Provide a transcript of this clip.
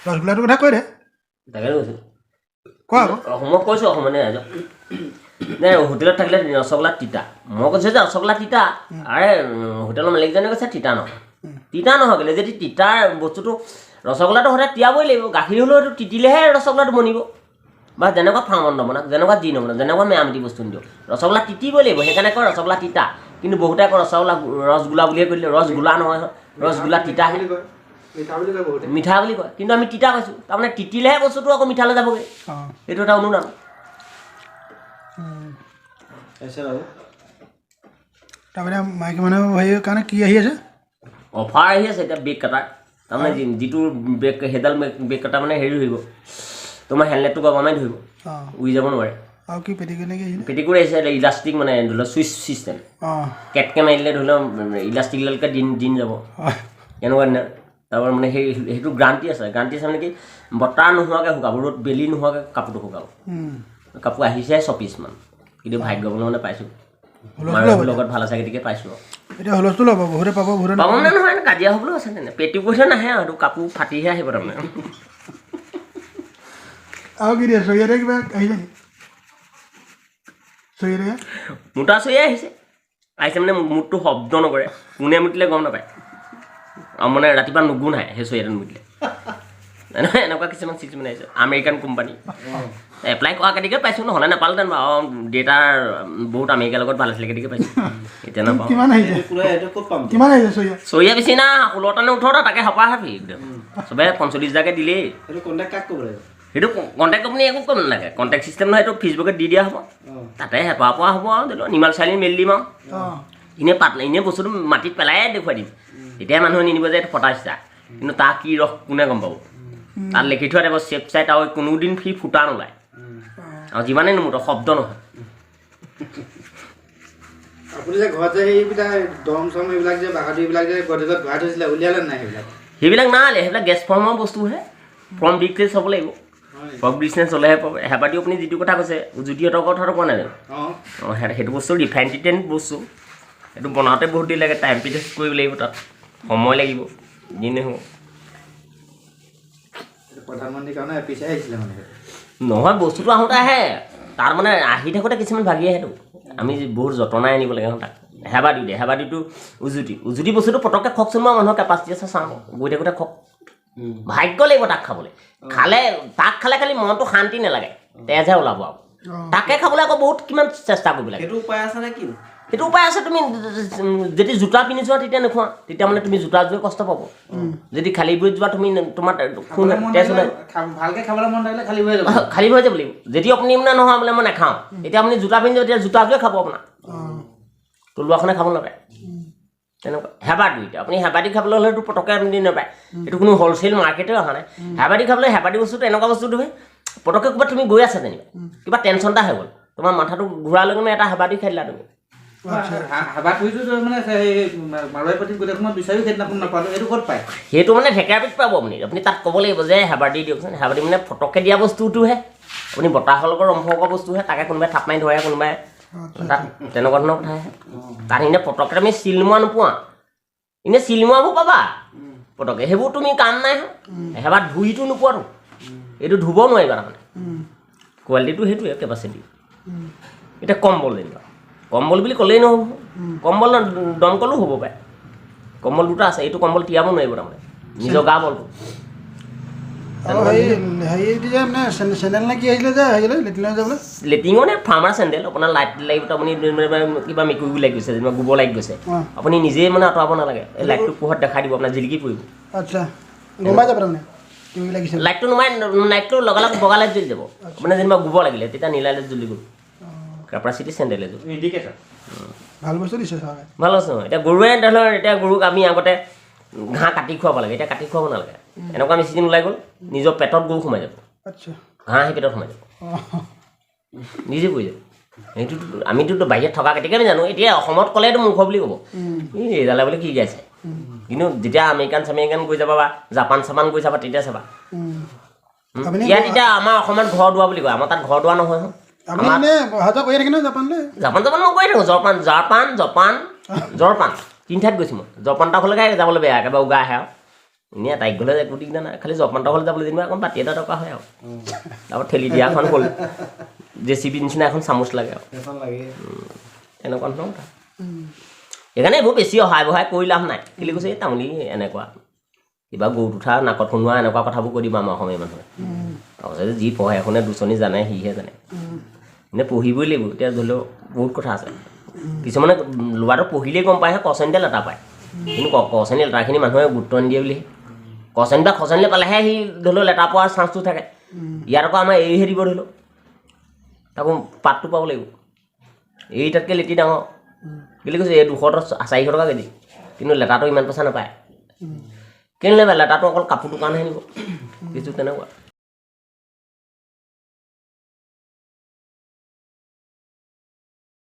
ৰসগোল্লাটোৰ কথা কৈ দে তাকে কৈছোঁ কোৱা আকৌ মই কৈছোঁ অসমীয়া ৰাইজক নাই হোটেলত থাকিলে ৰসগোল্লা তিতা মই কৈছোঁ যে ৰসগোল্লা তিতা আৰে হোটেলৰ মালিকজনে কৈছে তিতা নহয় কেলৈ যদি তিতাৰ বস্তুটো ৰসগোল্লাটো সদায় তিয়াবই লাগিব গাখীৰ হ'লেও এইটো তিতিলেহে ৰসগোল্লাটো বনিব বা যেনেকুৱা ফাৰ্মত নবনাওক যেনেকুৱা যি নবনাওক যেনেকুৱা মেৰামতি বস্তু নিদিওঁ ৰসগোল্লা তিতিবই লাগিব সেইকাৰণে কয় ৰসগোল্লা তিতা কিন্তু বহুতে আকৌ ৰসগোল্লা বুলিয়ে কৈ দিলে ৰসগোল্লা নহয় ৰসগোল্লা তিতা মিঠা বুলি কয় কিন্তু আমি তিতা কৈছোঁ তাৰমানে তিতিলেহে বস্তুটো আকৌ মিঠালৈ যাবগৈ এইটো এটা অনুদান তাৰমানে মাইকী মানুহ হেৰিৰ কাৰণে কি আহি আছে অফাৰ আহি আছে এতিয়া বেগ কটাৰ তাৰমানে যিটো বেগ সেইডাল বেগ কটা মানে হেৰি ধৰিব তোমাৰ হেলমেটটো গৰমাই ধৰিব উৰি যাব নোৱাৰে আৰু কি পেটিকুট নেকি পেটিকুট আহিছে ইলাষ্টিক মানে ধৰি লওক চুইচ চিষ্টেম কেটকৈ মাৰিলে ধৰি লওক ইলাষ্টিকডালকৈ দিন যাব এনেকুৱা দিনা তাৰপৰা মানে সেইটো গ্ৰান্টি আছে মানে কি বতাহ নোহোৱাকৈ শুকাব ৰ'দ বেলি নোহোৱাকৈ কাপোৰটো শুকাব কাপোৰ আহিছে 6 পিচমান কিন্তু ভাগ্য বলে মানে পাইছোঁ মানুহৰ লগত ভাল আছে গতিকে পাইছোঁ এতিয়া হুলস্থুল হ'ব বহুতে পাব বহুতে পাব মানে নহয় কাজিয়া হ'বলৈও আছে তেনে পেটিকুটহে নাহে আৰু কাপোৰ ফাটিহে আহিব তাৰমানে আৰু কি দিয়ে চৰিয়াতে কিবা আহিছে নেকি চৰিয়াতে মোটা চৰিয়া আহিছে মানে মুঠটো শব্দ নকৰে কোনে মুতিলে গম নাপায় আৰু মানে ৰাতিপুৱা নুগুণায় সেই চৰিয়াটো নুমুতিলে নহয় এনেকুৱা কিছুমান চিষ্টেম আহিছে আমেৰিকান কোম্পানী এপ্লাই কৰা কেতিয়াকৈ পাইছোঁ নহ'লে নাপালোঁতেন বাৰু দেউতাৰ বহুত আমেৰিকাৰ লগত ভাল আছিলে কেতিয়াকৈ পাইছোঁ এতিয়া নাপাওঁ চৰিয়া বেছি না 16টা নে 18টা তাকে হপা হাপি একদম চবে 45,000কৈ দিলেই সেইটো কণ্টেক্ট আপুনি একো ক'ব নালাগে কণ্টেক্ট চিষ্টেম নহয় এইটো ফেচবুকত দি দিয়া হ'ব তাতে হেঁপাহ পোৱা হ'ব আৰু ধৰি লওক নিমাল চালি মেলি দিম আৰু এনেই বস্তুটো মাটিত পেলাই দেখুৱাই দিম তেতিয়াই মানুহে নিনিব যে এইটো ফটাইছা কিন্তু তাৰ কি ৰস কোনে গম পাব তাত লিখি থোৱা থাকিব চেফ চাইট আৰু কোনোদিন সি ফুটা নোলায় আৰু যিমানেই নোমোটো শব্দ নহয় আপুনি যে ঘৰত যে সেইবিলাক দম চম এইবিলাক যে বাহাদুৰিবিলাক যে গডেজত ভৰাই থৈছিলে উলিয়ালে নাই সেইবিলাক নালে সেইবিলাক গেছ ফৰ্মৰ বস্তুহে ফৰ্ম বিজনেছ হ'ব লাগিব ফৰ্ম বিজনেছ হ'লেহে পাব হেপাতি আপুনি যিটো কথা কৈছে উজুতিহঁতৰ কথাটো কোৱা নাই জানো অঁ সেইটো বস্তু ৰিফাইন বস্তু এইটো বনাওঁতে বহুত দেৰি লাগে টাইম পিৰিয়ড কৰিব লাগিব তাত সময় লাগিব যি নহ'ব প্ৰধানমন্ত্ৰীৰ কাৰণে পিছাই আহিছিলে মানে নহয় বস্তুটো আহোঁতে আহে তাৰ মানে আহি থাকোঁতে কিছুমান ভাগি আহেতো আমি বহুত যতনাই আনিব লাগে তাক হেবাদিটো উজুতি বস্তুটো পটককৈ খকচোন মই মানুহৰ কেপাচিটি আছে চাওঁ গৈ থাকোঁতে খক ভাগ্য লাগিব তাক খাবলৈ তাক খালে খালি মনটো শান্তি নালাগে তেজহে ওলাব আৰু তাকে খাবলৈ আকৌ বহুত কিমান চেষ্টা কৰিব লাগে সেইটো উপায় আছে নে কি সেইটো উপায় আছে তুমি যদি জোতা পিন্ধি যোৱা তেতিয়া নোখোৱা তেতিয়া মানে তুমি জোতা যোৰে কষ্ট পাব যদি খালী ভৰিত যোৱা তুমি তোমাৰ ভালকৈ খাবলৈ মন থাকিলে খালী ভৰি যাব লাগিব যদি আপুনি মানে নহয় বোলে মই নাখাওঁ এতিয়া আপুনি জোতা পিন্ধি তেতিয়া জোতা যোৰে খাব আপোনাৰ তলুৱাখনে খাব নাপায় তেনেকুৱা হেবাদি আপুনি হেবাদি খাবলৈ হ'লেতো পটককৈ আপুনি নাপায় এইটো কোনো হ'লচেল মাৰ্কেটেও অহা নাই হেবাদি খাবলৈ হেবাদি বস্তুটো এনেকুৱা বস্তুটোহে পটককৈ ক'ৰবাত তুমি গৈ আছা যেনিবা কিবা টেনশ্যন এটা হৈ গ'ল তোমাৰ মাথাটো ঘূৰাই লৈ কিনে এটা হেবাদি খাই দিলা তুমি সেইটো মানে ঢেকেৰাপিত পাব আপুনি তাত ক'ব লাগিব যে হেবাদি দিয়কচোন হেবাদি মানে ফটককৈ দিয়া বস্তুটোহে আপুনি বতাহৰ লগত ৰম্ভ কৰা বস্তুহে তাকে কোনোবাই থাপ মাৰি ধৰে কোনোবাই তাত তেনেকুৱা ধৰণৰ কথা আহে তাত এনেই পটককৈ তুমি চিলমোৱা নোপোৱা এনেই চিলমোৱাবোৰ পাবা পটককৈ সেইবোৰ তুমি কাম নাই হেবাত ধুইটো নোপোৱাতো এইটো ধুব নোৱাৰিবা তাৰমানে কোৱালিটিটো সেইটোৱে কেপাচিটি এতিয়া কম্বল যেনিবা কম্বল বুলি ক'লেই নহ'ব কম্বল দমকলো হ'ব পাৰে কম্বল দুটা আছে এইটো কম্বল তিয়াব নোৱাৰিব তাৰমানে নিজৰ গা বলটো লেট্ৰিঙো নে ফাৰ্মাৰ চেণ্ডেল আপোনাৰ লাইট লাগিব আপুনি কিবা মেকুৰী লাগি গৈছে যেনিবা গোবৰ লাগি গৈছে আপুনি নিজেই মানে আঁতৰাব নালাগে এই লাইটটো পোহৰত দেখাই দিব আপোনাৰ জিলিকি পৰিব লাইটটো নুমাই লাইটটো লগালগ বগা লাইট জ্বলি যাব আপোনাৰ যেনিবা গোবৰ লাগিলে তেতিয়া নীলা লাইট জ্বলি গ'ল কেপাচিটি চেণ্ডেল এযোৰ ইণ্ডিকেটৰ ভাল বস্তু দিছে ভাল আছে এতিয়া গৰুৱে ধৰি লওক এতিয়া গৰুক আমি আগতে ঘাঁহ কাটি খুৱাব লাগে এতিয়া কাটি খুৱাব নালাগে এনেকুৱা মেচিন ওলাই গ'ল নিজৰ পেটত গৰু সোমাই যাব ঘাঁহ সেই পেটত সোমাই যাব নিজে পৰি যাব সেইটোতো আমিতো বাহিৰত থকা কেতিয়াকৈ আমি জানো এতিয়া অসমত ক'লেতো মূৰ্খ বুলি ক'ব এই জালে বুলি কি গাইছে কিন্তু যেতিয়া আমেৰিকান গৈ যাবা বা জাপান চাপান গৈ যাবা তেতিয়া চাবা ইয়াত এতিয়া আমাৰ অসমত ঘৰ দুৱাৰ বুলি কয় আমাৰ তাত ঘৰ দুৱাৰ নহয় জাপান মই গৈ থাকোঁ জৰপান 3 ঠাইত গৈছোঁ মই জৰপান এটা হ'লে যাবলৈ বেয়া একেবাৰে উগা আহে আৰু এনেই তাইক গ'লে একো দিগদাৰ নাই খালি জপমান্ত হ'লে যাবলৈ যেনিবা অকণ বাতি এটা টকা হয় আৰু তাৰপৰা ঠেলি দিয়াখন হ'ল JCB নিচিনা এখন চামুচ লাগে আৰু এনেকুৱা ধৰণৰ কথা সেইকাৰণে এইবোৰ বেছি অহাই বহাই কৰি লাভ নাই কেলৈ কৈছে এই তামুলী এনেকুৱা কিবা গৰুত উঠা নাকত শুনোৱা এনেকুৱা কথাবোৰ কৈ দিম আমাৰ অসমীয়া মানুহে তাৰপিছতে যি পঢ়ে শুনে দুচনি জানে সিহে জানে এনে পঢ়িবই লাগিব এতিয়া ধৰি লওক বহুত কথা আছে কিছুমানে ল'ৰাটো পঢ়িলেই গম পায়হে কচেণ্টে লেটাৰ পায় কিন্তু কচেণ্টে লেটাৰখিনি মানুহে গুৰুত্ব নিদিয়ে বুলি কচেণ্ট বা খচেণ্টে পালেহে সি ধৰি লওক লেটাৰ পোৱাৰ চান্সটো থাকে ইয়াত আকৌ আমাৰ এৰিহে দিব ধৰি লওক তাকো পাতটো পাব লাগিব এই তাতকৈ লেটি ডাঙৰ কেলৈ কৈছে এই 200-400 টকা কেজি কিন্তু লেটাৰটো ইমান পইচা নাপায় কেলৈ নাপায় লেটাৰটো অকল কাপোৰ দোকানহে নিব কিছু তেনেকুৱা